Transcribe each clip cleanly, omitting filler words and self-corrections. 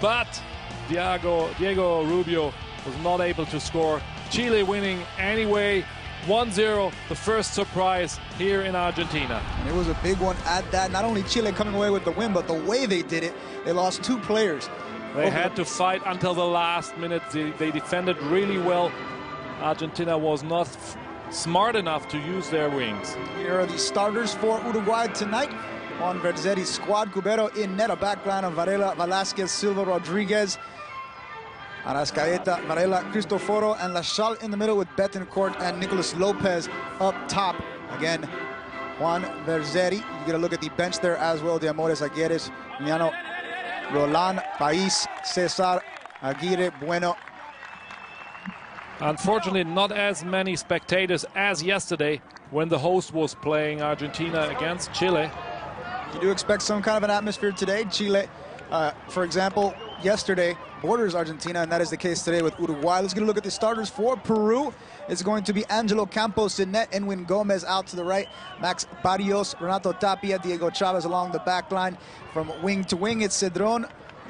but Diego Rubio was not able to score. Chile winning anyway, 1-0, the first surprise here in Argentina. And it was a big one at that. Not only Chile coming away with the win, but the way they did it, they lost 2 players. They had to fight until the last minute. They defended really well. Argentina was not smart enough to use their wings. Here are the starters for Uruguay tonight. On Verzetti's squad, Cubero in net, a backline of Varela, Velasquez, Silva, Rodriguez, Arrascaeta, Varela, Cristoforo, and Lachal in the middle with Betancourt and Nicolas Lopez up top. Again, Juan Verzetti. You get a look at the bench there as well. De Amores, Aguirre, Miano, Roland, Pais, Cesar, Aguirre, Bueno. Unfortunately, not as many spectators as yesterday when the host was playing Argentina against Chile. You do expect some kind of an atmosphere today. Chile, for example, yesterday borders Argentina, and that is the case today with Uruguay. Let's get a look at the starters for Peru. It's going to be Angelo Campos in net, Edwin Gomez out to the right, Max Barrios, Renato Tapia, Diego Chavez along the back line. From wing to wing, it's Cedron,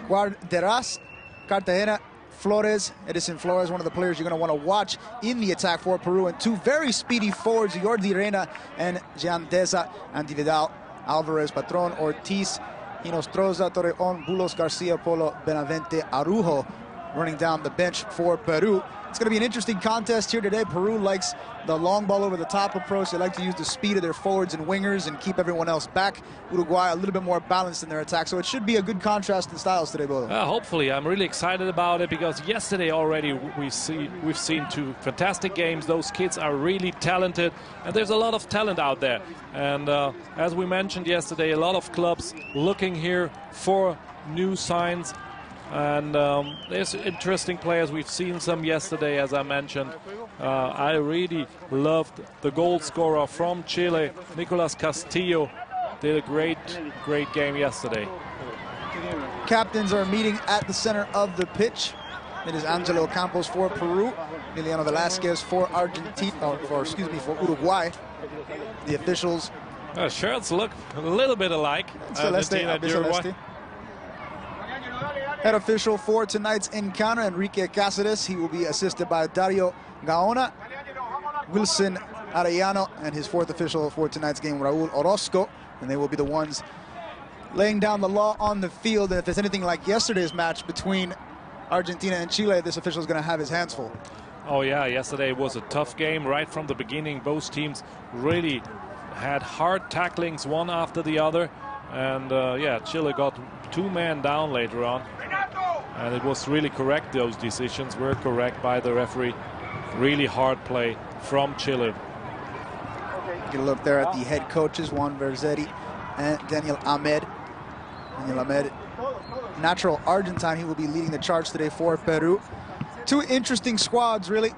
Guarderas, Cartagena, Flores, Edison Flores, one of the players you're going to want to watch in the attack for Peru, and 2 very speedy forwards, Jordi Reina and Jean Deza, Andy Vidal, Alvarez, Patron, Ortiz, Inostroza, Torreon, Bulos, Garcia, Polo, Benavente, Arujo running down the bench for Peru. It's going to be an interesting contest here today. Peru likes the long ball over the top approach. They like to use the speed of their forwards and wingers and keep everyone else back. Uruguay a little bit more balanced in their attack, so it should be a good contrast in styles today, Bodo. Hopefully. I'm really excited about it because yesterday already we've seen 2 fantastic games. Those kids are really talented, and there's a lot of talent out there. And as we mentioned yesterday, a lot of clubs looking here for new signs. And there's interesting players. We've seen some yesterday, as I mentioned. I really loved the goal scorer from Chile, Nicolas Castillo. Did a great game yesterday. Captains are meeting at the center of the pitch. It is Angelo Campos for Peru, Emiliano Velasquez for for Uruguay. The officials. Shirts look a little bit alike. Celeste. Head official for tonight's encounter, Enrique Cáceres. He will be assisted by Dario Gaona, Wilson Arellano, and his 4th official for tonight's game, Raul Orozco. And they will be the ones laying down the law on the field. And if there's anything like yesterday's match between Argentina and Chile, this official is going to have his hands full. Oh yeah, yesterday was a tough game right from the beginning. Both teams really had hard tacklings one after the other. And yeah, Chile got 2 men down later on. And it was really correct. Those decisions were correct by the referee. Really hard play from Chile. Get a look there at the head coaches, Juan Verzetti and Daniel Ahmed. Daniel Ahmed, natural Argentine. He will be leading the charge today for Peru. 2 interesting squads, really.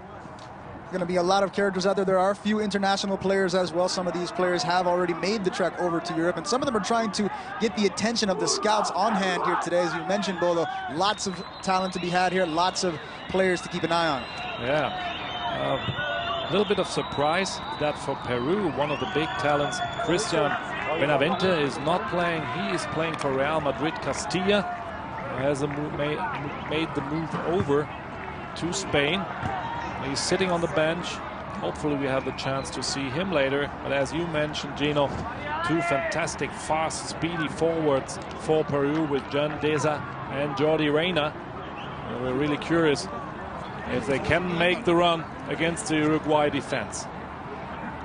Going to be a lot of characters out there. There are a few international players as well. Some of these players have already made the trek over to Europe, and some of them are trying to get the attention of the scouts on hand here today. As you mentioned, Bodo, lots of talent to be had here, lots of players to keep an eye on. Yeah, a little bit of surprise that for Peru, one of the big talents, Christian Benavente, is not playing. He is playing for Real Madrid Castilla. Has made the move over to Spain. He's sitting on the bench. Hopefully we have the chance to see him later. But as you mentioned, Gino, 2 fantastic, fast, speedy forwards for Peru with Jean Deza and Jordi Reina. And we're really curious if they can make the run against the Uruguay defense.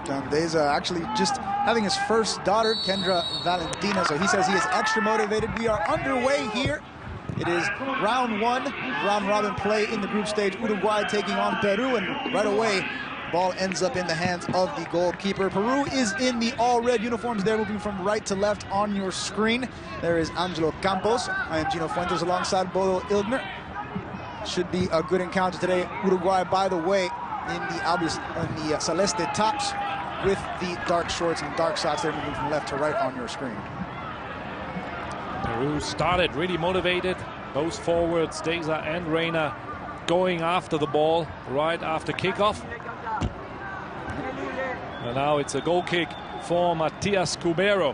Jean Deza actually just having his first daughter, Kendra Valentina, so he says he is extra motivated. We are underway here. It is round 1, round robin play in the group stage. Uruguay taking on Peru, and right away, ball ends up in the hands of the goalkeeper. Peru is in the all-red uniforms. They're moving from right to left on your screen. There is Angelo Campos. I am Gino Fuentes alongside Bodo Ilgner. Should be a good encounter today. Uruguay, by the way, in the Celeste tops with the dark shorts and dark socks. They're moving from left to right on your screen. Peru started really motivated. Both forwards, Deza and Reina, going after the ball right after kickoff. And now it's a goal kick for Matias Cubero.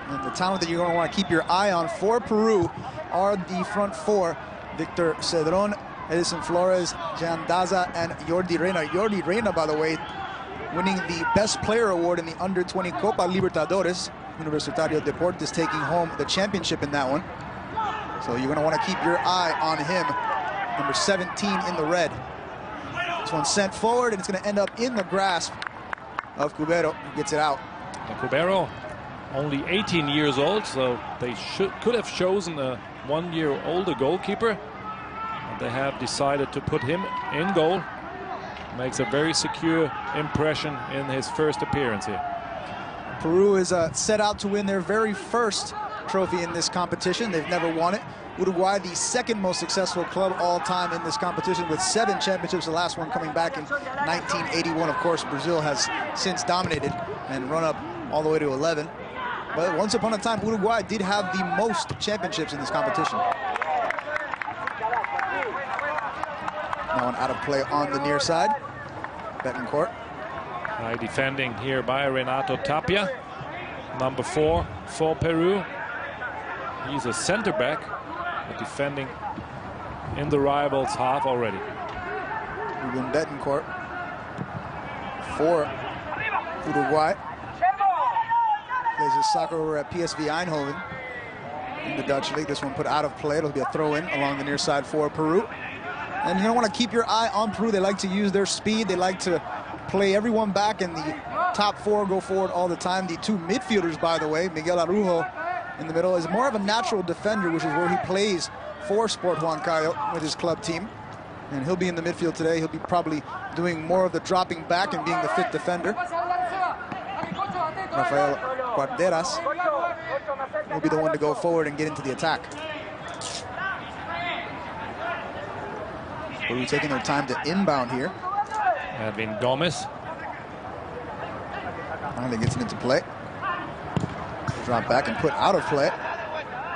And the talent that you're going to want to keep your eye on for Peru are the front four: Victor Cedron, Edison Flores, Jan Daza, and Jordi Reina. Jordi Reina, by the way, winning the Best Player Award in the Under-20 Copa Libertadores. Universitario Deportes taking home the championship in that one. So you're going to want to keep your eye on him. Number 17 in the red. This one's sent forward, and it's going to end up in the grasp of Cubero, who gets it out. And Cubero, only 18 years old, so they could have chosen a 1 year older goalkeeper. And they have decided to put him in goal. Makes a very secure impression in his first appearance here. Peru is set out to win their very first trophy in this competition. They've never won it. Uruguay, the second most successful club all time in this competition, with 7 championships, the last one coming back in 1981. Of course, Brazil has since dominated and run up all the way to 11. But once upon a time, Uruguay did have the most championships in this competition. Now an out of play on the near side. Betancourt. High defending here by Renato Tapia, number 4 for Peru. He's a center back, but defending in the rivals' half already. Ruben Betancourt for Uruguay. Plays his soccer over at PSV Eindhoven in the Dutch league. This one put out of play. It'll be a throw-in along the near side for Peru. And you're going to want to keep your eye on Peru. They like to use their speed. They like to play everyone back, and the top 4 go forward all the time. The 2 midfielders, by the way, Miguel Araujo in the middle, is more of a natural defender, which is where he plays for Sport Huancayo with his club team. And he'll be in the midfield today. He'll be probably doing more of the dropping back and being the fifth defender. Rafael Guarderas will be the one to go forward and get into the attack. Peru taking their time to inbound here. Edwin Gomez. Finally gets it into play. Drop back and put out of play.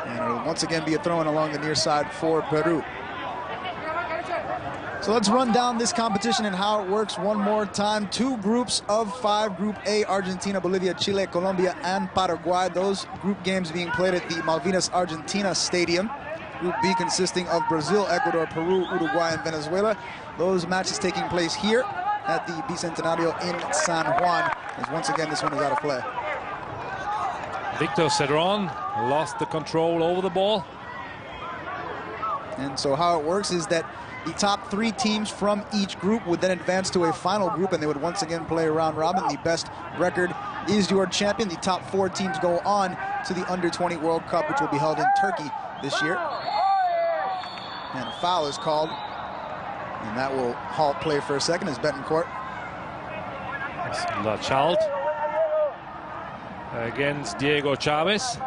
And it'll once again be a throw-in along the near side for Peru. So let's run down this competition and how it works one more time. 2 groups of 5. Group A, Argentina, Bolivia, Chile, Colombia, and Paraguay. Those group games being played at the Malvinas Argentina Stadium. Group B consisting of Brazil, Ecuador, Peru, Uruguay, and Venezuela. Those matches taking place here at the Bicentenario in San Juan, as once again this one is out of play. Victor Cedron lost the control over the ball. And so how it works is that the top 3 teams from each group would then advance to a final group, and they would once again play a round robin. The best record is your champion. The top 4 teams go on to the Under-20 World Cup, which will be held in Turkey this year. And a foul is called, and that will halt play for a second as Betancourt. La Child against Diego Chavez.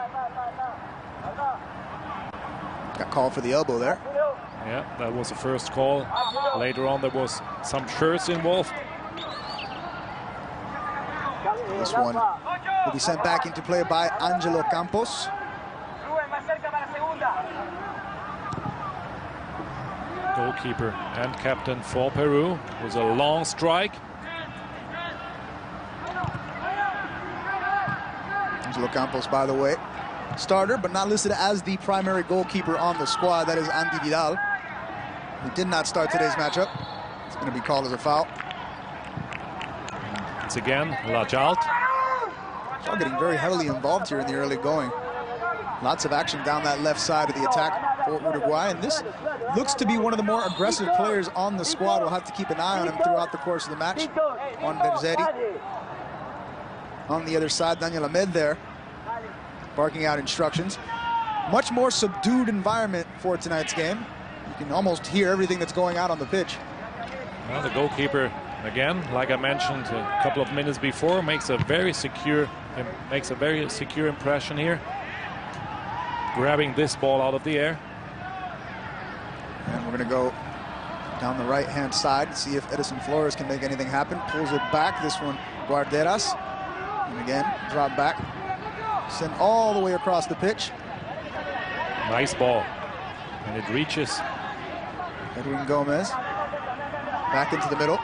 Got called for the elbow there. Yeah, that was the first call. Later on, there was some shirts involved. This one will be sent back into play by Angelo Campos. Goalkeeper and captain for Peru. It was a long strike. Angelo Campos, by the way, starter, but not listed as the primary goalkeeper on the squad. That is Andy Vidal, who did not start today's matchup. It's going to be called as a foul. It's again Lajalt. All getting very heavily involved here in the early going. Lots of action down that left side of the attack for Uruguay, and this looks to be one of the more aggressive players on the squad. We'll have to keep an eye on him throughout the course of the match. On Verzeri. On the other side, Daniel Ahmed there, barking out instructions. Much more subdued environment for tonight's game. You can almost hear everything that's going on the pitch. Well, the goalkeeper, again, like I mentioned a couple of minutes before, makes a very secure impression here, grabbing this ball out of the air. And we're going to go down the right-hand side to see if Edison Flores can make anything happen. Pulls it back. This one, Guarderas. And again, drop back. Send all the way across the pitch. Nice ball. And it reaches. Edwin Gomez. Back into the middle.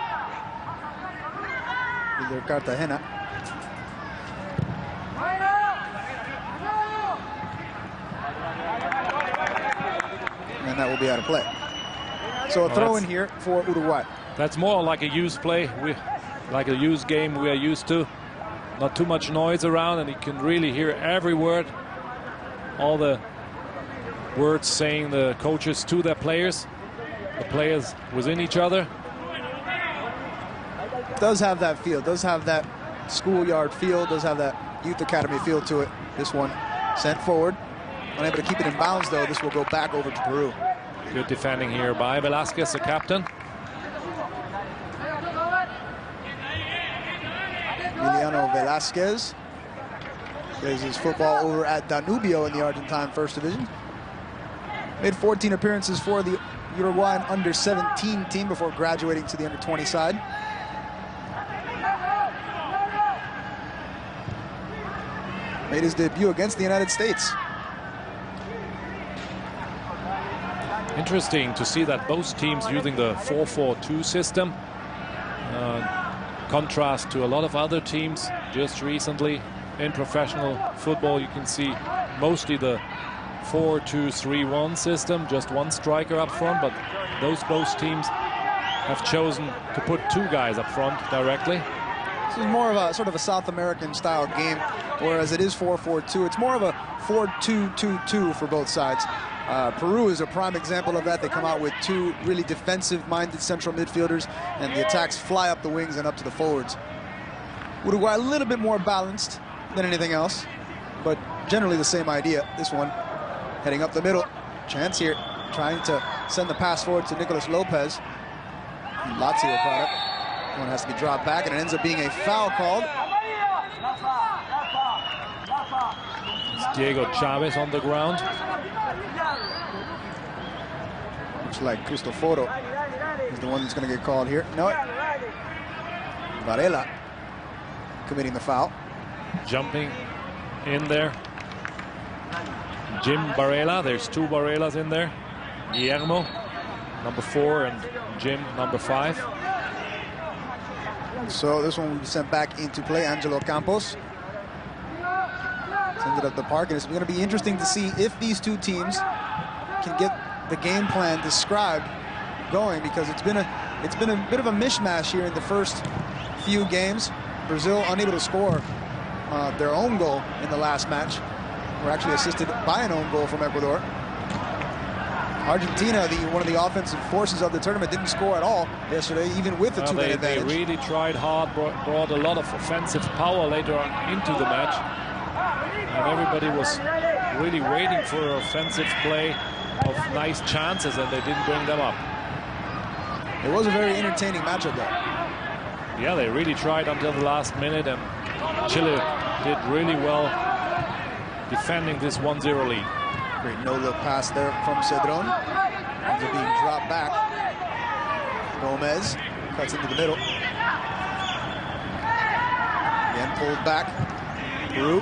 Either Cartagena. and that will be out of play. So a throw in here for Uruguay. That's more like a used play, like a used game we are used to. Not too much noise around, and you can really hear every word, all the words saying the coaches to their players, the players within each other. Does have that feel, does have that schoolyard feel, does have that youth academy feel to it. This one sent forward, unable to keep it in bounds though. This will go back over to Peru. Good defending here by Velasquez, the captain. Emiliano Velasquez plays his football over at Danubio in the Argentine First Division. Made 14 appearances for the Uruguayan under-17 team before graduating to the under-20 side. Made his debut against the United States. Interesting to see that both teams using the 4-4-2 system. Contrast to a lot of other teams just recently in professional football. You can see mostly the 4-2-3-1 system, just one striker up front, but both teams have chosen to put two guys up front directly. This is more of a sort of a South American style game, whereas it is 4-4-2. It's more of a 4-2-2-2 for both sides. Peru is a prime example of that. They come out with two really defensive-minded central midfielders, and the attacks fly up the wings and up to the forwards. Uruguay a little bit more balanced than anything else, but generally the same idea. This one heading up the middle. Chance here, trying to send the pass forward to Nicolas Lopez. Lazio product. One has to be dropped back, and it ends up being a foul called. It's Diego Chavez on the ground. Looks like Cristoforo is the one that's going to get called here. No, Varela committing the foul. Jumping in there. Jim Varela, there's two Varelas in there. Guillermo, number 4, and Jim, number 5. So this one will be sent back into play. Angelo Campos sends it up the park, and it's going to be interesting to see if these two teams can get the game plan described going, because it's been a bit of a mishmash here in the first few games. Brazil unable to score their own goal in the last match. We're actually assisted by an own goal from Ecuador. Argentina, one of the offensive forces of the tournament, didn't score at all yesterday, even with the two-man advantage. They really tried hard, brought a lot of offensive power later on into the match. And everybody was really waiting for offensive play of nice chances, and they didn't bring them up. It was a very entertaining matchup, though. Yeah, they really tried until the last minute, and Chile did really well defending this 1-0 lead. Great no-look pass there from Cedron. Ends up being dropped back. Gomez cuts into the middle. Again pulled back. Peru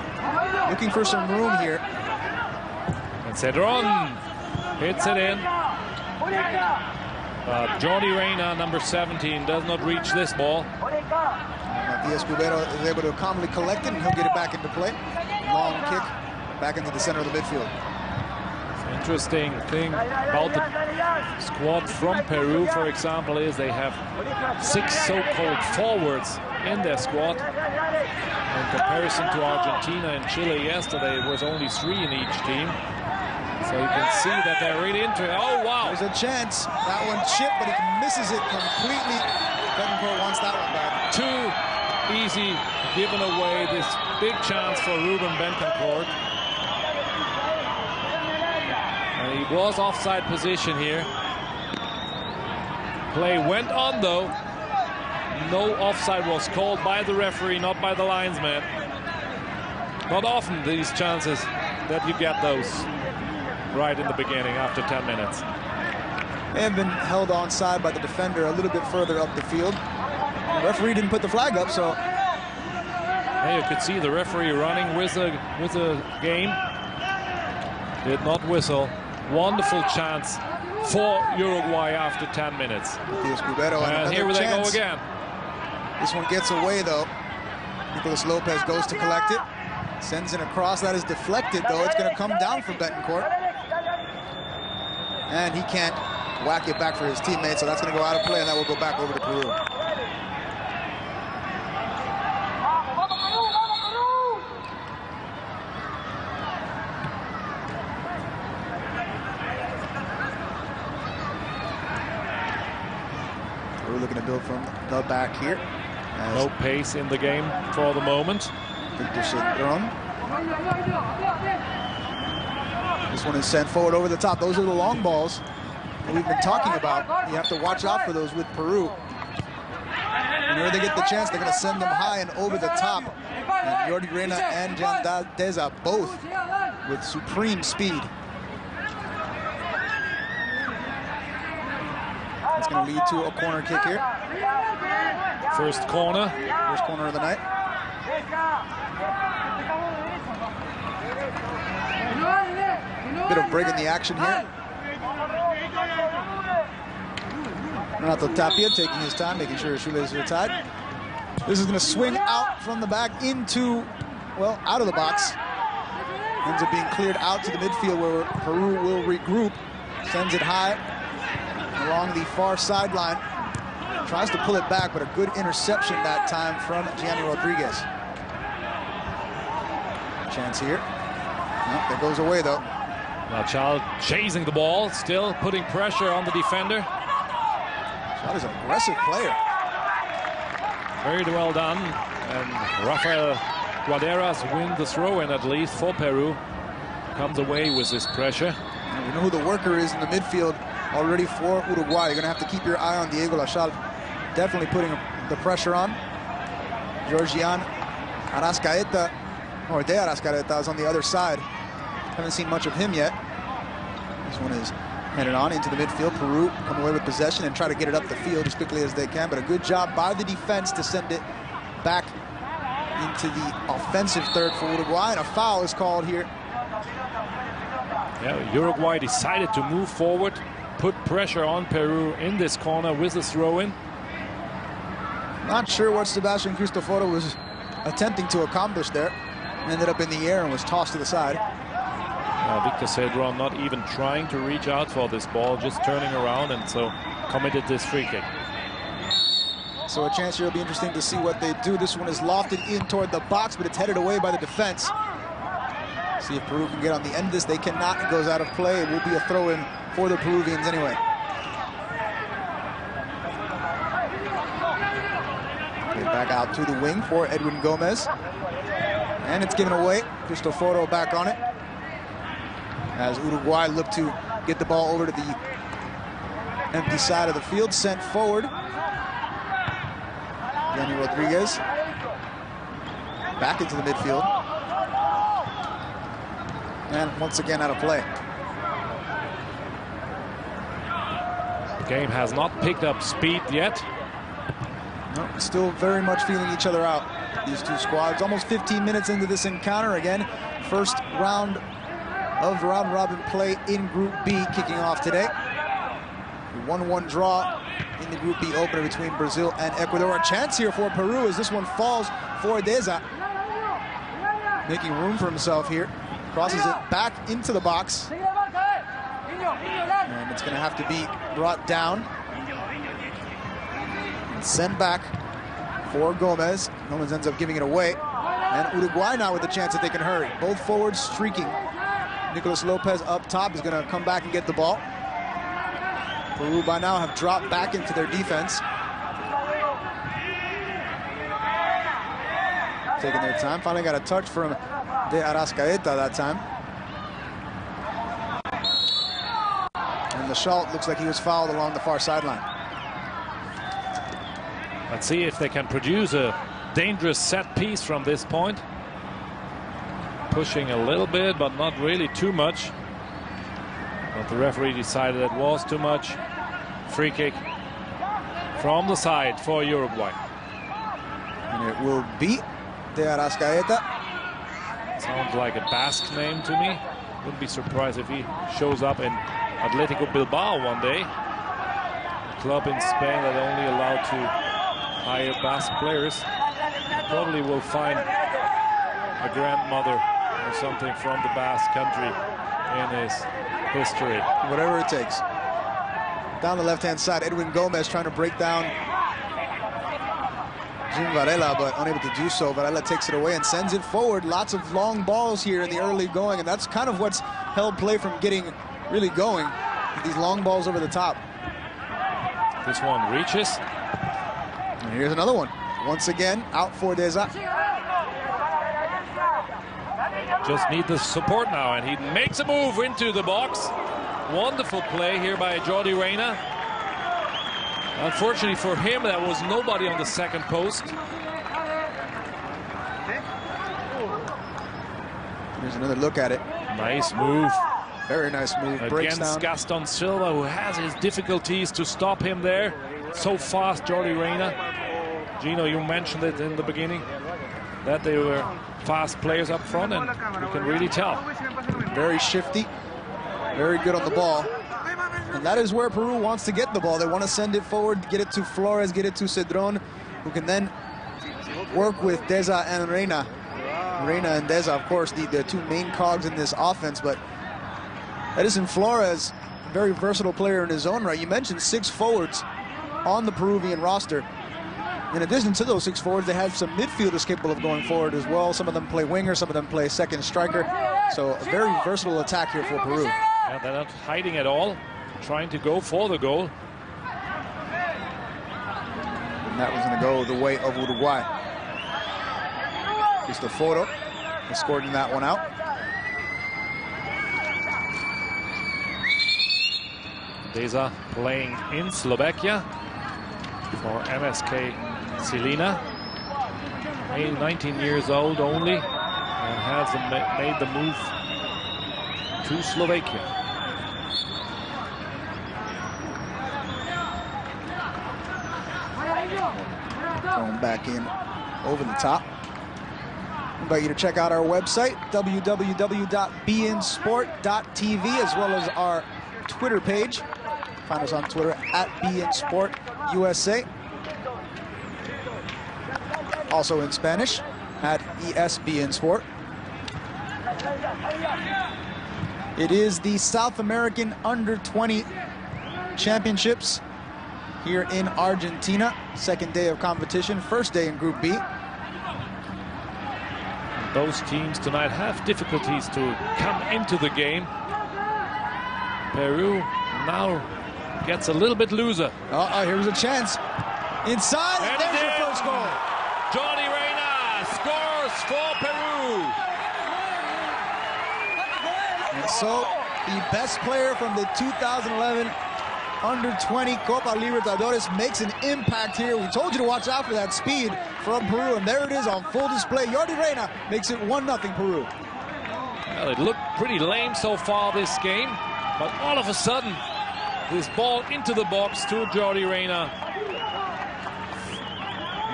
looking for some room here. And Cedron hits it in. Jordi Reyna, number 17, does not reach this ball. Matias Cubero is able to calmly collect it, and he'll get it back into play. Long kick back into the center of the midfield. Interesting thing about the squad from Peru, for example, is they have 6 so-called forwards in their squad. In comparison to Argentina and Chile yesterday, it was only 3 in each team. So you can see that they're really into it. Oh, wow. There's a chance. That one chipped, but he misses it completely. Betancourt wants that one back. Too easy given away, this big chance for Ruben Betancourt. And he was offside position here. Play went on, though. No offside was called by the referee, not by the linesman. Not often these chances that you get those right in the beginning after 10 minutes. They have been held onside by the defender a little bit further up the field. The referee didn't put the flag up, so. Hey, you could see the referee running with a game. Did not whistle. Wonderful chance for Uruguay after 10 minutes. And here they go again. This one gets away, though. Nicolas Lopez goes to collect it. Sends it across. That is deflected, though. It's going to come down from Betancourt. and he can't whack it back for his teammate, so that's going to go out of play, and that will go back over to Peru. We're looking to build from the back here. No pace in the game for the moment. This one is sent forward over the top. Those are the long balls that we've been talking about. You have to watch out for those with Peru. Whenever they get the chance, they're going to send them high and over the top. And Jordi Reyna and Jan Deza both with supreme speed. That's going to lead to a corner kick here. First corner. First corner of the night. Bit of break in the action here. Renato Tapia taking his time, making sure his shoelaces are tied. This is going to swing out from the back into, well, out of the box. Ends up being cleared out to the midfield where Peru will regroup. Sends it high along the far sideline. Tries to pull it back, but a good interception that time from Gianni Rodriguez. Chance here. No, that goes away though. Now Child chasing the ball, still putting pressure on the defender. Child is an aggressive player. Very well done. And Rafael Guaderas wins the throw-in at least for Peru. Comes away with this pressure. And we know who the worker is in the midfield already for Uruguay. You're going to have to keep your eye on Diego Lachal. Definitely putting the pressure on. Georgian Arrascaeta, or De Arrascaeta, is on the other side. Haven't seen much of him yet. This one is headed on into the midfield. Peru come away with possession and try to get it up the field as quickly as they can, but a good job by the defense to send it back into the offensive third for Uruguay, and a foul is called here. Yeah, Uruguay decided to move forward, put pressure on Peru in this corner with the throw-in. Not sure what Sebastian Cristoforo was attempting to accomplish there. Ended up in the air and was tossed to the side. Victor Cedron not even trying to reach out for this ball, just turning around, and so committed this free kick. So a chance here will be interesting to see what they do. This one is lofted in toward the box, but it's headed away by the defense. See if Peru can get on the end of this. They cannot. It goes out of play. It will be a throw-in for the Peruvians anyway. Back out to the wing for Edwin Gomez. And it's given away. Cristoforo back on it. As Uruguay look to get the ball over to the empty side of the field. Sent forward. Gianni Rodriguez. Back into the midfield. And once again out of play. The game has not picked up speed yet. No, still very much feeling each other out, these two squads. Almost 15 minutes into this encounter. Again, first round of round-robin play in Group B kicking off today. 1-1 draw in the Group B opener between Brazil and Ecuador. A chance here for Peru as this one falls for Deza. Making room for himself here. Crosses it back into the box. And it's going to have to be brought down. Sent back for Gomez. Gomez ends up giving it away. And Uruguay now with the chance that they can hurry. Both forwards streaking. Nicolas Lopez up top is going to come back and get the ball. Peru by now have dropped back into their defense. Taking their time. Finally got a touch from De Arrascaeta that time. And the Schalt looks like he was fouled along the far sideline. Let's see if they can produce a dangerous set piece from this point. Pushing a little bit, but not really too much. But the referee decided it was too much. Free kick from the side for Uruguay. And it will be De Arrascaeta. Sounds like a Basque name to me. Wouldn't be surprised if he shows up in Atletico Bilbao one day. A club in Spain that only allowed to hire Basque players. Probably will find a grandmother or something from the Basque country in his history. Whatever it takes. Down the left-hand side, Edwin Gomez trying to break down Jim Varela, but unable to do so. Varela takes it away and sends it forward. Lots of long balls here in the early going, and that's kind of what's held play from getting really going. These long balls over the top. This one reaches. And here's another one. Once again, out for Deza. Just need the support now, and he makes a move into the box. Wonderful play here by Jordi Reyna. Unfortunately for him, there was nobody on the second post. Here's another look at it. Nice move. Very nice move. Breaks Against down. Gaston Silva, who has his difficulties to stop him there. So fast, Jordi Reyna. Gino, you mentioned it in the beginning, that they were fast players up front, and you can really tell. Very shifty. Very good on the ball. And that is where Peru wants to get the ball. They want to send it forward, get it to Flores, get it to Cedron, who can then work with Deza and Reyna. Reyna and Deza, of course, the two main cogs in this offense, but Edison Flores, very versatile player in his own right. You mentioned 6 forwards on the Peruvian roster. In addition to those 6 forwards, they have some midfielders capable of going forward as well. Some of them play winger, some of them play second striker. So a very versatile attack here for Peru. Yeah, they're not hiding at all, trying to go for the goal. And that was going to go the way of Uruguay. Cristoforo escorting that one out. Deza playing in Slovakia for MSK Žilina. 19 years old only, and has made the move to Slovakia. Thrown back in over the top. I invite you to check out our website, www.beinsport.tv, as well as our Twitter page. Find us on Twitter @beinsportusa. Also in Spanish @ESBinsport. It is the South American Under-20 Championships here in Argentina. Second day of competition, first day in Group B. Those teams tonight have difficulties to come into the game. Peru now gets a little bit looser. Here's a chance. Inside, and there's your first goal. Jordi Reyna scores for Peru. And so, the best player from the 2011 Under-20 Copa Libertadores makes an impact here. We told you to watch out for that speed from Peru, and there it is on full display. Jordi Reyna makes it 1-0 Peru. Well, it looked pretty lame so far this game, but all of a sudden, this ball into the box to Jordi Reyna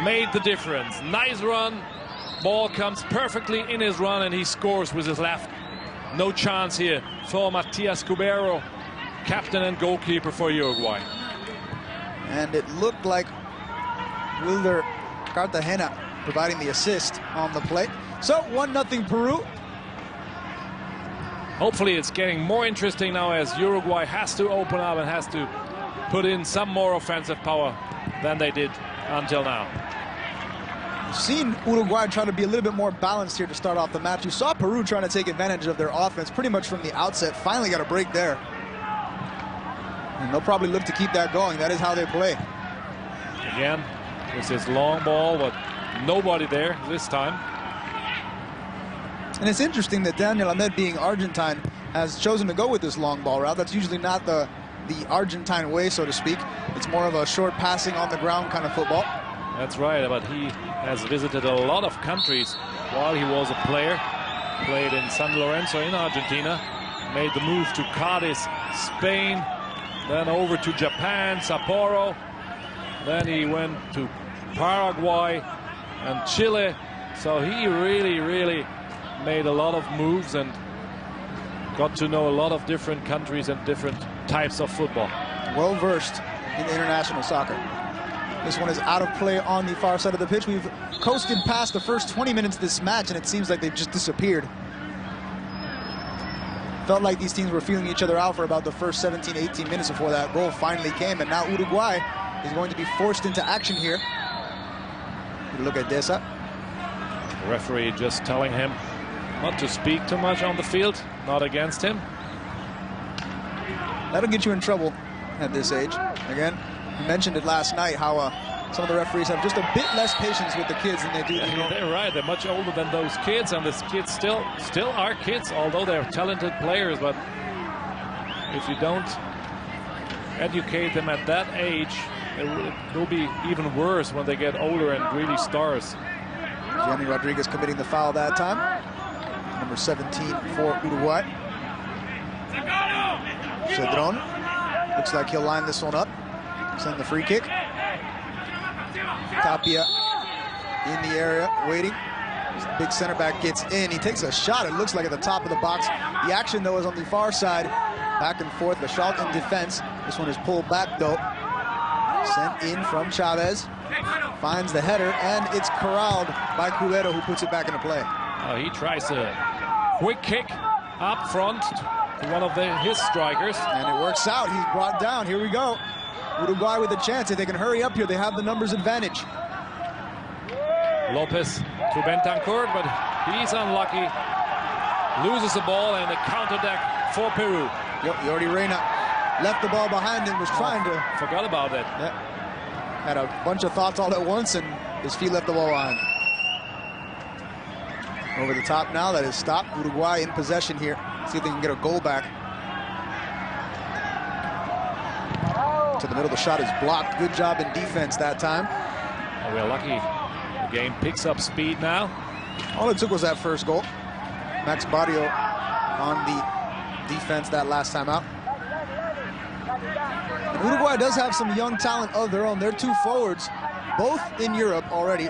made the difference. Nice run. Ball comes perfectly in his run, and he scores with his left. No chance here for Matias Cubero, captain and goalkeeper for Uruguay. And it looked like Wilder Cartagena providing the assist on the play. So 1-0 Peru. Hopefully it's getting more interesting now, as Uruguay has to open up and has to put in some more offensive power than they did until now. We've seen Uruguay try to be a little bit more balanced here to start off the match. You saw Peru trying to take advantage of their offense pretty much from the outset. Finally got a break there. And they'll probably look to keep that going. That is how they play. Again, it's this long ball, but nobody there this time. And it's interesting that Daniel Ahmed, being Argentine, has chosen to go with this long ball route. That's usually not the Argentine way, so to speak. It's more of a short passing on the ground kind of football. That's right, but he has visited a lot of countries while he was a player. Played in San Lorenzo in Argentina, made the move to Cadiz, Spain, then over to Japan, Sapporo. Then he went to Paraguay and Chile. So he really made a lot of moves and got to know a lot of different countries and different types of football. Well versed in international soccer. This one is out of play on the far side of the pitch. We've coasted past the first 20 minutes of this match, and it seems like they've just disappeared. Felt like these teams were feeling each other out for about the first 17, 18 minutes before that goal finally came. And now Uruguay is going to be forced into action here. Look at Deza. The referee just telling him not to speak too much on the field, not against him. That'll get you in trouble at this age. Again, we mentioned it last night how some of the referees have just a bit less patience with the kids than they do. Yeah, they're right. They're much older than those kids, and these kids still are kids, although they're talented players. But if you don't educate them at that age, it will be even worse when they get older and really stars. Gianni Rodriguez committing the foul that time. Number 17 for Uruguay. Cedron looks like he'll line this one up. Send the free kick. Tapia in the area, waiting. The big center back gets in. He takes a shot, it looks like, at the top of the box. The action, though, is on the far side. Back and forth, the shot in defense. This one is pulled back, though. Sent in from Chavez. Finds the header, and it's corralled by Cubero, who puts it back into play. He tries a quick kick up front to one of his strikers. And it works out. He's brought down. Here we go. Uruguay with a chance. If they can hurry up here, they have the numbers advantage. Lopez to Bentancur, but he's unlucky. Loses the ball, and a counterattack for Peru. Yep, Jordi Reyna left the ball behind him, was trying to... Forgot about that. Yeah. Had a bunch of thoughts all at once, and his feet left the ball behind. Over the top now, that is stopped. Uruguay in possession here. See if they can get a goal back. To the middle, the shot is blocked. Good job in defense that time. We're lucky. The game picks up speed now. All it took was that first goal. Max Barrio on the defense that last time out. And Uruguay does have some young talent of their own. They're two forwards, both in Europe already.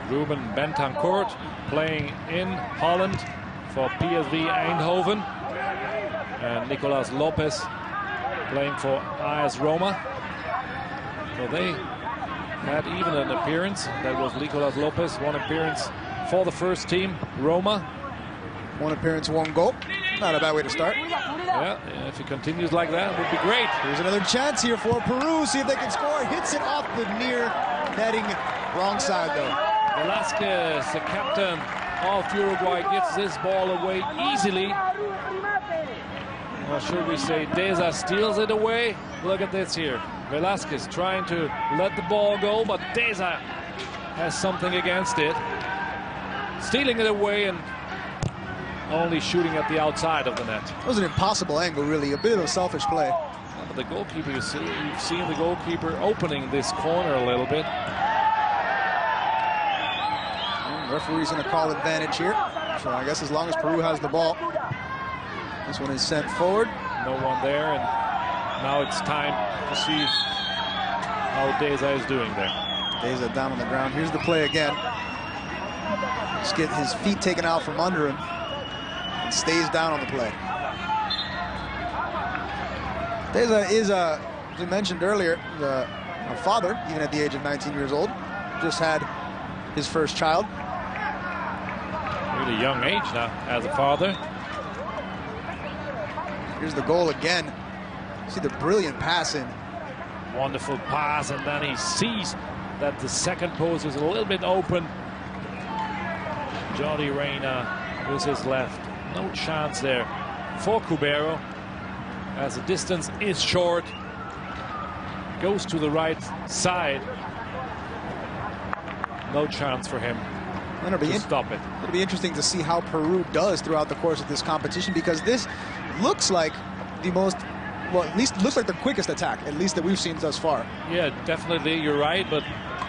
Ruben Bentancur playing in Holland for PSV Eindhoven. And Nicolas Lopez playing for AS Roma. So they had even an appearance. That was Nicolas Lopez, one appearance for the first team, Roma. One appearance, one goal. Not a bad way to start. Yeah, if he continues like that, it would be great. Here's another chance here for Peru. See if they can score. Hits it off the near netting. Wrong side, though. Velasquez, the captain of Uruguay, gives this ball away easily. Or should we say Deza steals it away? Look at this here. Velasquez trying to let the ball go, but Deza has something against it. Stealing it away and only shooting at the outside of the net. It was an impossible angle, really. A bit of a selfish play. But the goalkeeper, you've seen the goalkeeper opening this corner a little bit. Referee's going to call advantage here. So I guess as long as Peru has the ball. This one is sent forward. No one there, and now it's time to see how Deza is doing there. Deza down on the ground. Here's the play again. Just get his feet taken out from under him and stays down on the play. Deza is, as we mentioned earlier, a father, even at the age of 19 years old. Just had his first child. Really young age now as a father. Here's the goal again. See the brilliant pass in. Wonderful pass, and then he sees that the second post is a little bit open. Jordi Reyna with his left. No chance there for Cubero, as the distance is short. Goes to the right side. No chance for him to stop it. It'll be interesting to see how Peru does throughout the course of this competition, because this looks like the most, well, at least looks like the quickest attack, at least that we've seen thus far. Yeah, definitely, you're right, but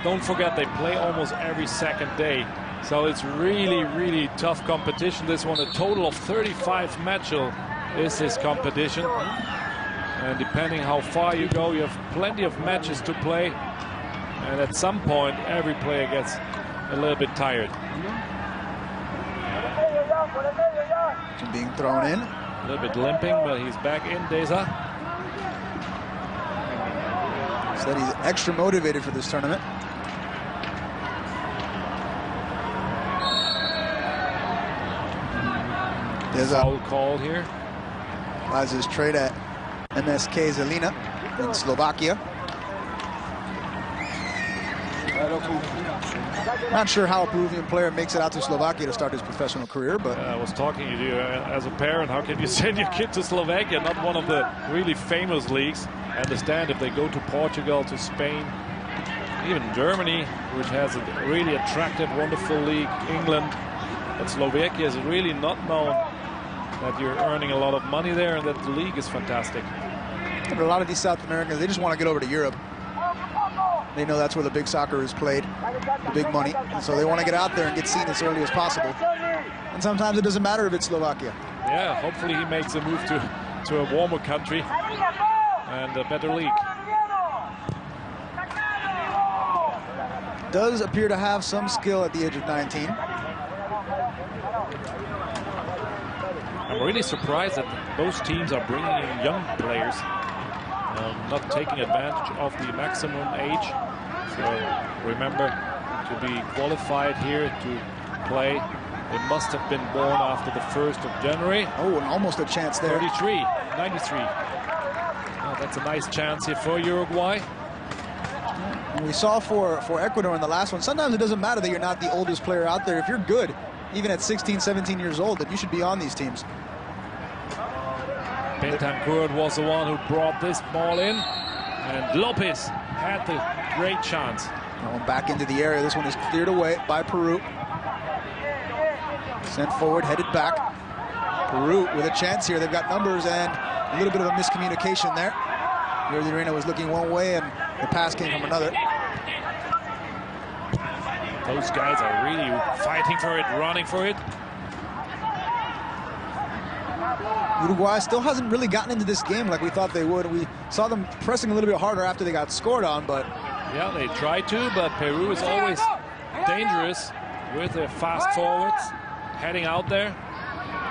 don't forget they play almost every second day. So it's really, really tough competition. This one, a total of 35 matches is this competition. And depending how far you go, you have plenty of matches to play. And at some point, every player gets a little bit tired. Being thrown in. A little bit limping, but he's back in, Deza. Said he's extra motivated for this tournament. There's foul called here. Liza's trade at MSK Zelina in Slovakia. Not sure how a Peruvian player makes it out to Slovakia to start his professional career, but I was talking to you as a parent. How can you send your kid to Slovakia, not one of the really famous leagues? I understand if they go to Portugal, to Spain, even Germany, which has a really attractive, wonderful league, England. But Slovakia is really not known that you're earning a lot of money there and that the league is fantastic. But a lot of these South Americans, they just want to get over to Europe. They know that's where the big soccer is played, the big money. And so they want to get out there and get seen as early as possible. And sometimes it doesn't matter if it's Slovakia. Yeah, hopefully he makes a move to a warmer country and a better league. Does appear to have some skill at the age of 19. I'm really surprised that both teams are bringing in young players, not taking advantage of the maximum age. So remember, to be qualified here to play, they must have been born after the 1st of January. Oh, and almost a chance there. 93. Oh, that's a nice chance here for Uruguay. And we saw for Ecuador in the last one, sometimes it doesn't matter that you're not the oldest player out there. If you're good, even at 16, 17 years old, then you should be on these teams. Bentancur was the one who brought this ball in, and Lopez had the great chance. That one back into the area. This one is cleared away by Peru. Sent forward, headed back. Peru with a chance here. They've got numbers and a little bit of a miscommunication there. Jordi Reina was looking one way and the pass came from another. Those guys are really fighting for it, running for it. Uruguay still hasn't really gotten into this game like we thought they would. We saw them pressing a little bit harder after they got scored on, but... Yeah, they tried to, but Peru is always dangerous with their fast forwards heading out there.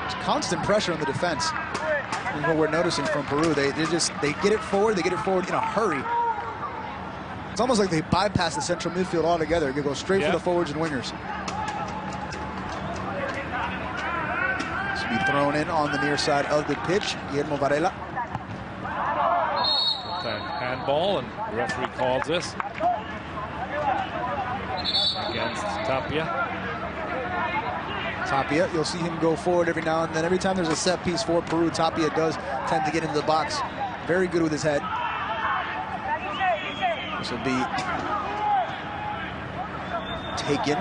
There's constant pressure on the defense. Is what we're noticing from Peru. They get it forward in a hurry. It's almost like they bypass the central midfield altogether. They go straight for the forwards and wingers. Be thrown in on the near side of the pitch. Guillermo Varela. Handball, and the referee calls this against Tapia. Tapia, you'll see him go forward every now and then. Every time there's a set piece for Peru, Tapia does tend to get into the box. Very good with his head. This will be taken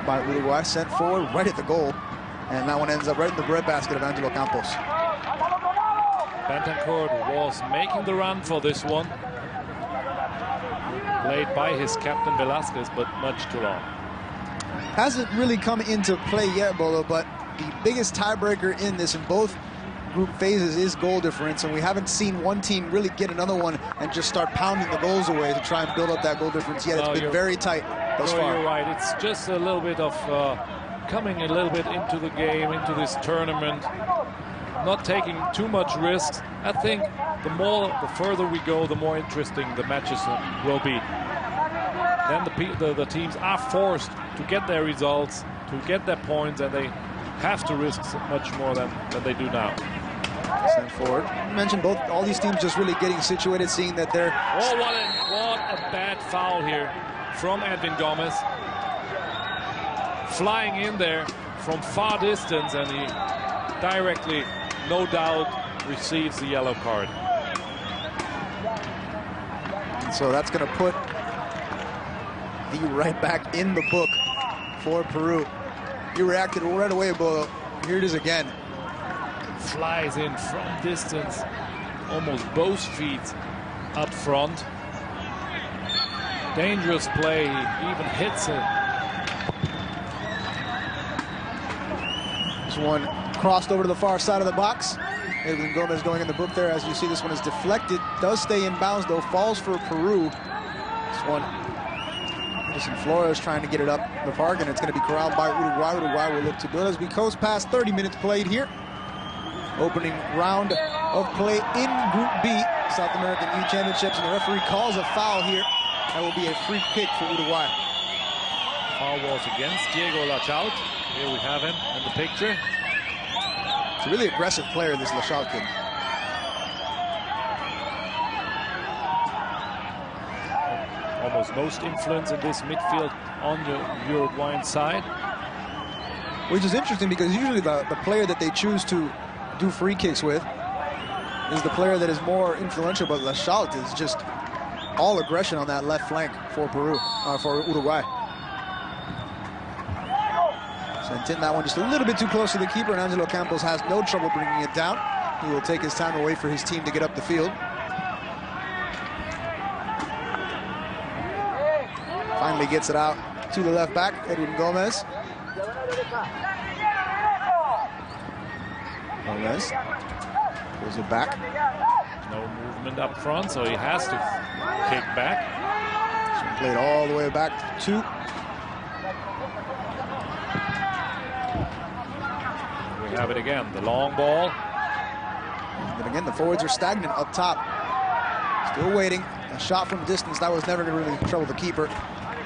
by Uruguay, sent forward right at the goal. And that one ends up right in the breadbasket of Angelo Campos. Bentancur was making the run for this one. Played by his captain Velasquez, but much too long. Hasn't really come into play yet, Bolo, but the biggest tiebreaker in this in both group phases is goal difference, and we haven't seen one team really get another one and just start pounding the goals away to try and build up that goal difference yet. It's been very tight thus far. You're right. It's just a little bit of coming a little bit into the game, into this tournament, not taking too much risks. I think the further we go, the more interesting the matches will be. Then the teams are forced to get their results, to get their points, and they have to risk much more than they do now. Sent forward. You mentioned all these teams just really getting situated, seeing that they're... Oh, what a bad foul here from Edwin Gomez. Flying in there from far distance, and he directly, no doubt, receives the yellow card. So that's going to put the right back in the book for Peru. He reacted right away, Bolo. Here it is again. Flies in from distance, almost both feet up front. Dangerous play, he even hits it. This one crossed over to the far side of the box. Edwin Gomez going in the book there. As you see, this one is deflected. Does stay in bounds, though. Falls for Peru. This one, Edison Flores trying to get it up the park, and it's going to be corralled by Uruguay. Uruguay will look to build as we coast past 30 minutes played here. Opening round of play in Group B, South American Youth Championships, and the referee calls a foul here. That will be a free kick for Uruguay. Foul was against Diego Lachout. Here we have him in the picture. He's a really aggressive player, this Lachal kid. Almost most influence in this midfield on the Uruguayan side. Which is interesting because usually the player that they choose to do free kicks with is the player that is more influential, but Lachal is just all aggression on that left flank for for Uruguay. Sent in that one just a little bit too close to the keeper, and Angelo Campos has no trouble bringing it down. He will take his time and wait for his team to get up the field. Finally gets it out to the left back, Edwin Gomez. Gomez pulls it back. No movement up front, so he has to kick back. So played all the way back to. We have it again, the long ball. But again, the forwards are stagnant up top. Still waiting. A shot from distance. That was never going to really trouble the keeper.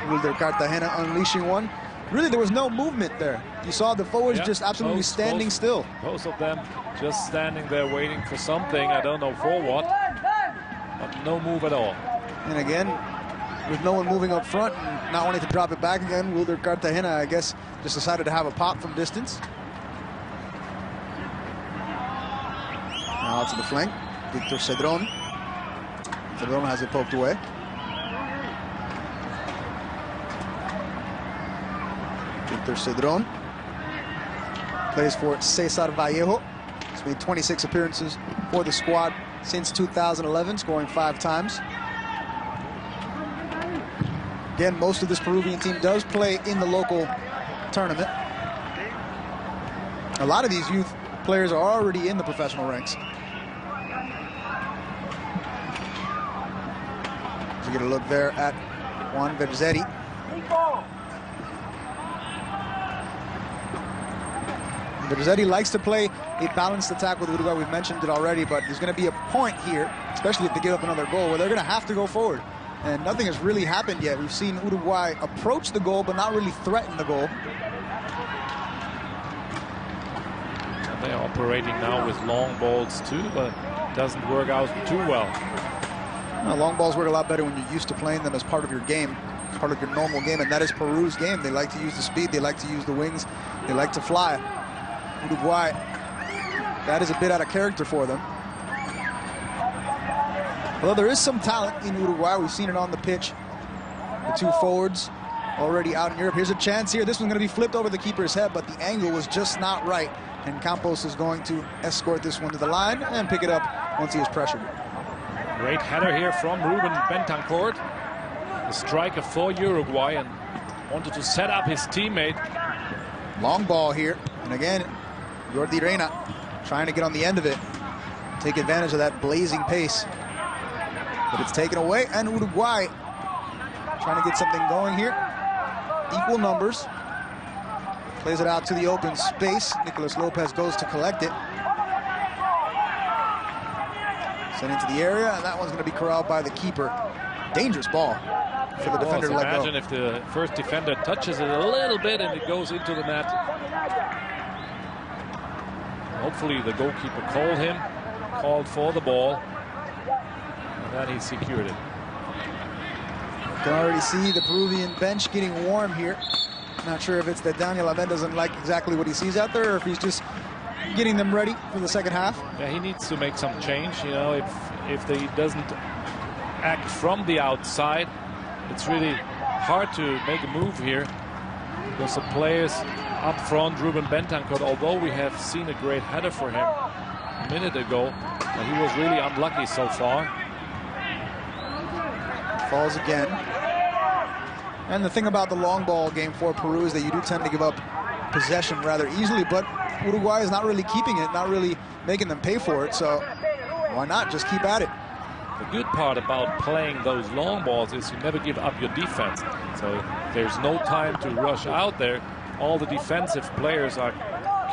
Wilder Cartagena unleashing one. Really, there was no movement there. You saw the forwards just absolutely standing still. Both of them just standing there waiting for something. I don't know for what, but no move at all. And again, with no one moving up front and not wanting to drop it back again, Wilder Cartagena, I guess, just decided to have a pop from distance. Now to the flank, Victor Cedron. Cedron has it poked away. Victor Cedron plays for Cesar Vallejo. He's made 26 appearances for the squad since 2011, scoring 5 times. Again, most of this Peruvian team does play in the local tournament. A lot of these youth players are already in the professional ranks. So get a look there at Juan Verzetti. Verzetti likes to play a balanced attack with Uruguay. We've mentioned it already, but there's going to be a point here, especially if they give up another goal, where they're going to have to go forward. And nothing has really happened yet. We've seen Uruguay approach the goal, but not really threaten the goal. They're operating now with long balls too, but it doesn't work out too well. Long balls work a lot better when you're used to playing them as part of your game, part of your normal game, and that is Peru's game. They like to use the speed, they like to use the wings, they like to fly. Uruguay, that is a bit out of character for them. Although there is some talent in Uruguay, we've seen it on the pitch. The 2 forwards already out in Europe. Here's a chance here. This one's going to be flipped over the keeper's head, but the angle was just not right. And Campos is going to escort this one to the line and pick it up once he is pressured. Great header here from Ruben Bentancur, the striker for Uruguay, and wanted to set up his teammate. Long ball here, and again, Jordi Reyna trying to get on the end of it, take advantage of that blazing pace. But it's taken away, and Uruguay trying to get something going here. Equal numbers. Plays it out to the open space. Nicolas Lopez goes to collect it. Sent into the area, and that one's going to be corralled by the keeper. Dangerous ball for the defender to let go. Imagine if the first defender touches it a little bit and it goes into the net. Hopefully the goalkeeper called for the ball, and then he secured it. You can already see the Peruvian bench getting warm here. Not sure if it's that Daniel Aben doesn't like exactly what he sees out there, or if he's just getting them ready for the second half. Yeah, he needs to make some change. You know, if he doesn't act from the outside, it's really hard to make a move here, because the players up front, Ruben Bentancur, although we have seen a great header for him a minute ago, he was really unlucky so far. Falls again. And the thing about the long ball game for Peru is that you do tend to give up possession rather easily, but Uruguay is not really keeping it, not really making them pay for it, so why not just keep at it? The good part about playing those long balls is you never give up your defense, so there's no time to rush out there. All the defensive players are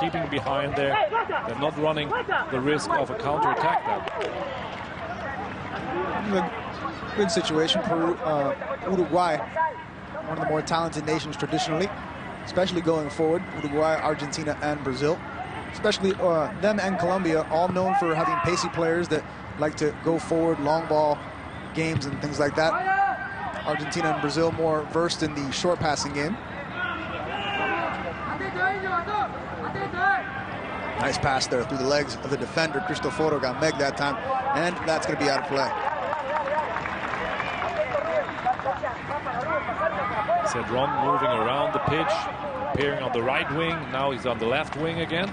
keeping behind there. They're not running the risk of a counterattack then. Good situation. Uruguay, one of the more talented nations traditionally, especially going forward. Uruguay, Argentina, and Brazil. especially them and Colombia, all known for having pacey players that like to go forward, long ball games and things like that. Argentina and Brazil more versed in the short passing game. Nice pass there through the legs of the defender. Cristoforo got Meg that time, and that's going to be out of play. Cedron moving around the pitch, appearing on the right wing. Now he's on the left wing again.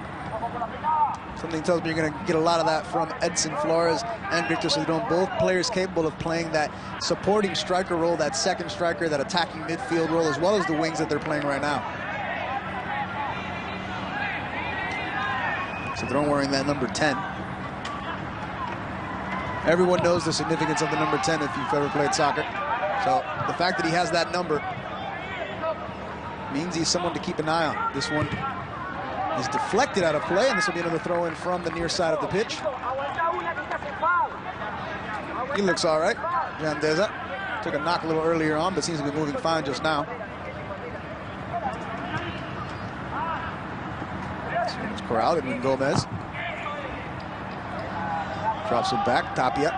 Something tells me you're going to get a lot of that from Edson Flores and Victor Cedron, both players capable of playing that supporting striker role, that second striker, that attacking midfield role, as well as the wings that they're playing right now. Cedron wearing that number 10. Everyone knows the significance of the number 10 if you've ever played soccer. So the fact that he has that number means he's someone to keep an eye on. This one is deflected out of play, and this will be another throw in from the near side of the pitch. He looks all right. Jandeza took a knock a little earlier on, but seems to be moving fine just now. It's corralled, and Gomez drops it back. Tapia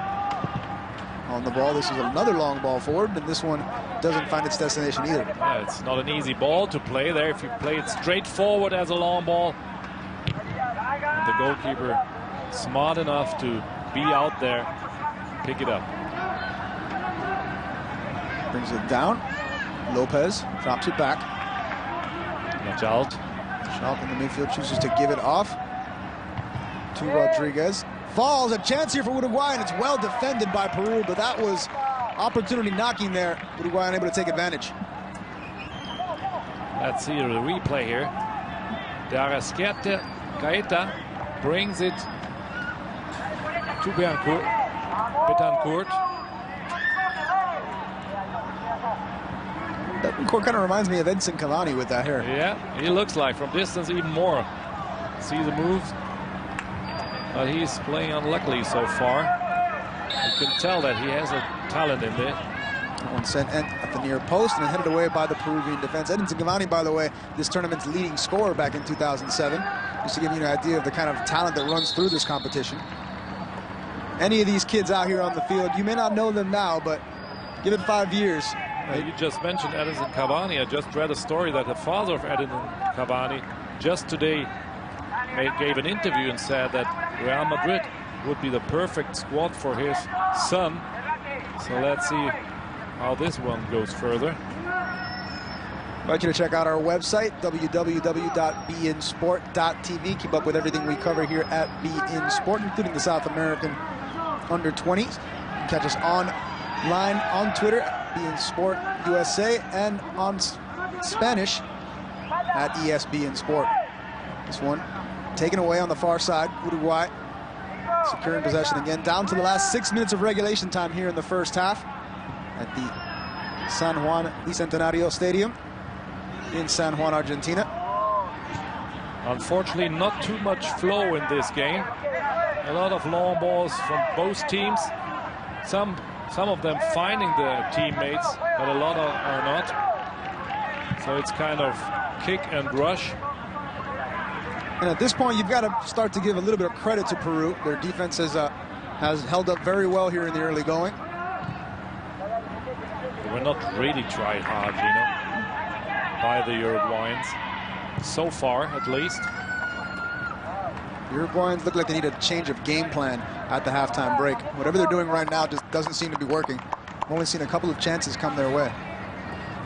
on the ball. This is another long ball forward, and this one doesn't find its destination either. Yeah, it's not an easy ball to play there if you play it straight forward as a long ball. And the goalkeeper smart enough to be out there, pick it up. Brings it down. Lopez drops it back. Nachalt. Schalt in the midfield chooses to give it off to Rodriguez. Falls, a chance here for Uruguay, and it's well defended by Peru, but that was opportunity knocking there. Uruguay unable to take advantage. Let's see the replay here. De Arrascaeta Gaeta brings it to Betancourt. Betancourt kind of reminds me of Edson Cavani with that hair. Yeah, he looks like from distance even more. See the moves. But he's playing unluckily so far. You can tell that he has a talent in there. One sent at the near post and headed away by the Peruvian defense. Edinson Cavani, by the way, this tournament's leading scorer back in 2007. Just to give you an idea of the kind of talent that runs through this competition. Any of these kids out here on the field, you may not know them now, but give it 5 years. You just mentioned Edinson Cavani. I just read a story that the father of Edinson Cavani just today gave an interview and said that Real Madrid would be the perfect squad for his son. So let's see how this one goes further. I invite you to check out our website, www.beinsport.tv. Keep up with everything we cover here at Bein Sport, including the South American under-20s. You can catch us online on Twitter, Bein Sport USA, and on Spanish at ESBein Sport. This one taken away on the far side. Uruguay securing possession again. Down to the last 6 minutes of regulation time here in the first half at the San Juan Bicentenario Stadium in San Juan, Argentina. Unfortunately, not too much flow in this game. A lot of long balls from both teams. Some of them finding their teammates, but a lot are not. So it's kind of kick and rush. And at this point, you've got to start to give a little bit of credit to Peru. Their defense has held up very well here in the early going. They were not really tried hard, you know, by the Uruguayans. So far, at least. The Uruguayans look like they need a change of game plan at the halftime break. Whatever they're doing right now just doesn't seem to be working. I've only seen a couple of chances come their way.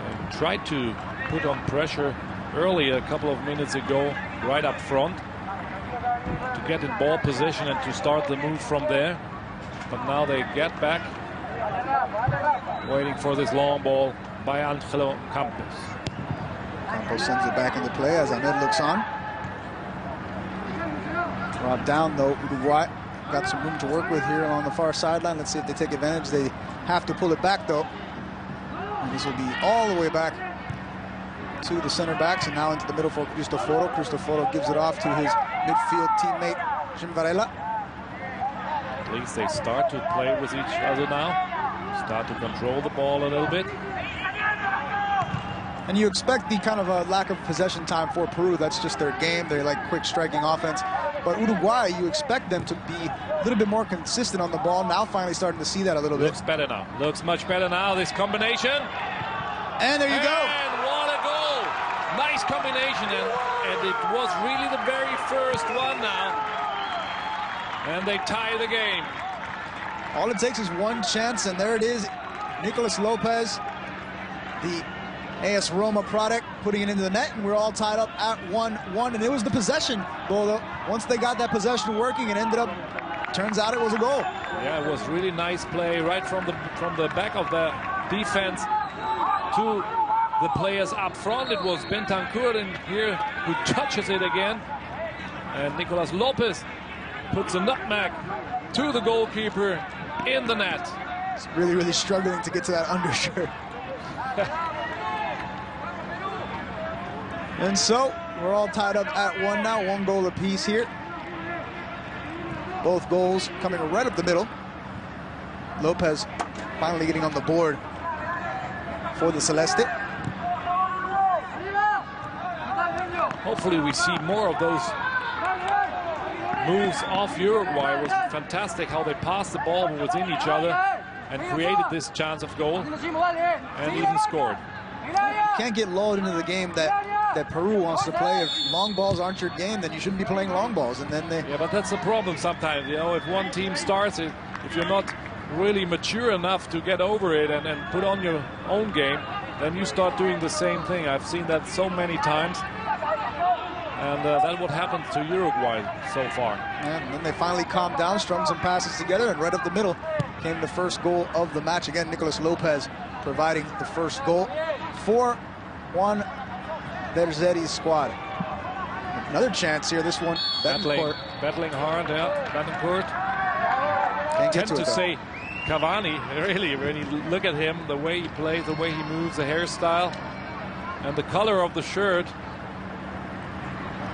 They tried to put on pressure early a couple of minutes ago, right up front, to get in ball position and to start the move from there. But now they get back, waiting for this long ball by Angelo Campos. Campos sends it back into play as Ahmed looks on. Brought down though, Uruguay got some room to work with here on the far sideline. Let's see if they take advantage. They have to pull it back though. And this will be all the way back to the center backs and now into the middle for Cristoforo. Cristoforo gives it off to his midfield teammate, Jim Varela. At least they start to play with each other now. Start to control the ball a little bit. And you expect the kind of a lack of possession time for Peru. That's just their game. They like quick striking offense. But Uruguay, you expect them to be a little bit more consistent on the ball. Now finally starting to see that a little bit. Looks better now. Looks much better now, this combination. And there you go. And what a goal. Nice combination. And it was really the very first one now. And they tie the game. All it takes is one chance, and there it is. Nicolas Lopez, the AS Roma product, putting it into the net, and we're all tied up at 1-1. And it was the possession goal, though. Once they got that possession working, it ended up, turns out it was a goal. Yeah, it was really nice play right from the back of the defense to the players up front. It was Bentancur in here who touches it again. And Nicolas Lopez puts a nutmeg to the goalkeeper in the net. He's really, really struggling to get to that undershirt. And so we're all tied up at 1 now, 1 goal apiece here. Both goals coming right up the middle. Lopez finally getting on the board for the Celeste. Hopefully we see more of those moves off Uruguay. It was fantastic how they passed the ball within each other and created this chance of goal and even scored. You can't get lulled into the game that Peru wants to play. If long balls aren't your game, then you shouldn't be playing long balls. And then they... Yeah, but that's the problem sometimes. You know, if one team starts it, if you're not really mature enough to get over it and put on your own game, then you start doing the same thing. I've seen that so many times. And that's what happened to Uruguay so far. And then they finally calmed down, strung some passes together, and right up the middle came the first goal of the match. Again, Nicolas Lopez providing the first goal for Juan Verzeri's squad. Another chance here, this one, battling hard, yeah, Betancourt. Can't get to say Cavani, really, when you look at him, the way he plays, the way he moves, the hairstyle, and the color of the shirt,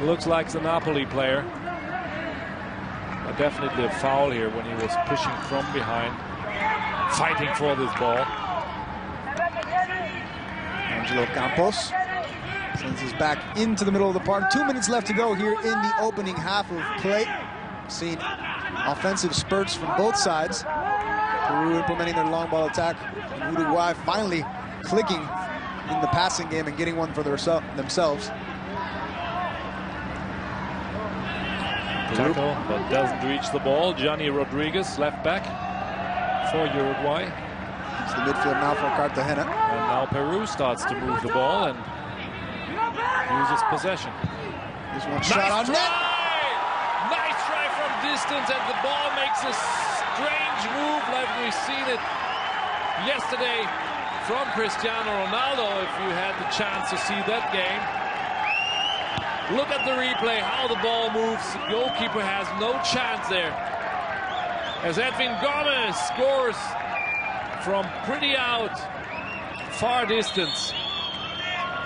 looks like the Napoli player. But definitely a foul here when he was pushing from behind, fighting for this ball. Angelo Campos sends us back into the middle of the park. 2 minutes left to go here in the opening half of play. Seen offensive spurts from both sides. Peru implementing their long ball attack, and Uruguay finally clicking in the passing game and getting one for themselves. Tackle, but doesn't reach the ball. Gianni Rodriguez, left back for Uruguay. It's the midfield now for Cartagena. And now Peru starts to move the ball and uses possession. This one shot on net. Nice try from distance, and the ball makes a strange move like we've seen it yesterday from Cristiano Ronaldo, if you had the chance to see that game. Look at the replay, how the ball moves. The goalkeeper has no chance there. As Edwin Gomez scores from pretty out, far distance.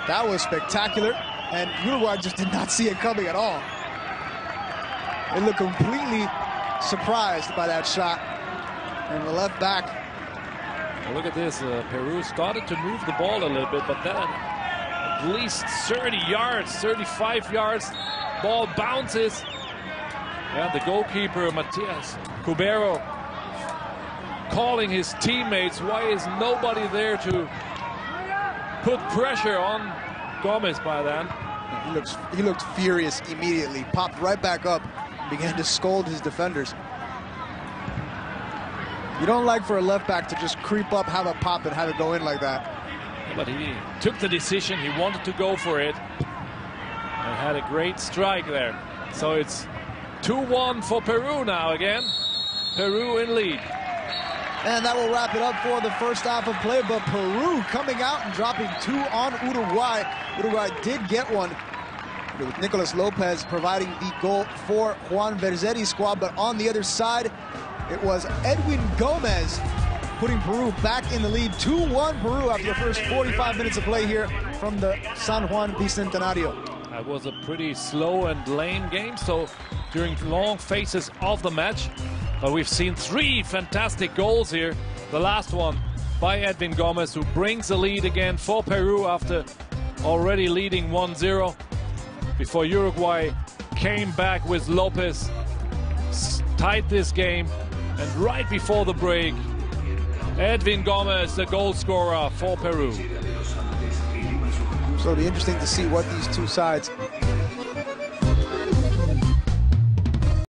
That was spectacular, and Uruguay just did not see it coming at all. They looked completely surprised by that shot. And the left back. Well, look at this. Peru started to move the ball a little bit, but then at least 30 yards, 35 yards, ball bounces. And the goalkeeper, Matias Cubero, calling his teammates, why is nobody there to put pressure on Gomez by then? He looked furious immediately, popped right back up, and began to scold his defenders. You don't like for a left back to just creep up, have a pop, and have it go in like that. But he took the decision, he wanted to go for it, and had a great strike there. So it's 2-1 for Peru now again. Peru in lead. And that will wrap it up for the first half of play, but Peru coming out and dropping 2 on Uruguay. Uruguay did get one, with Nicolas Lopez providing the goal for Juan Verzeri's squad, but on the other side, it was Edwin Gomez putting Peru back in the lead. 2-1 Peru after the first 45 minutes of play here from the San Juan Bicentenario. That was a pretty slow and lame game, so during long phases of the match. But we've seen 3 fantastic goals here. The last one by Edwin Gomez, who brings the lead again for Peru after already leading 1-0 before Uruguay came back with Lopez, tied this game, and right before the break, Edwin Gomez, the goal scorer for Peru. So it'll be interesting to see what these two sides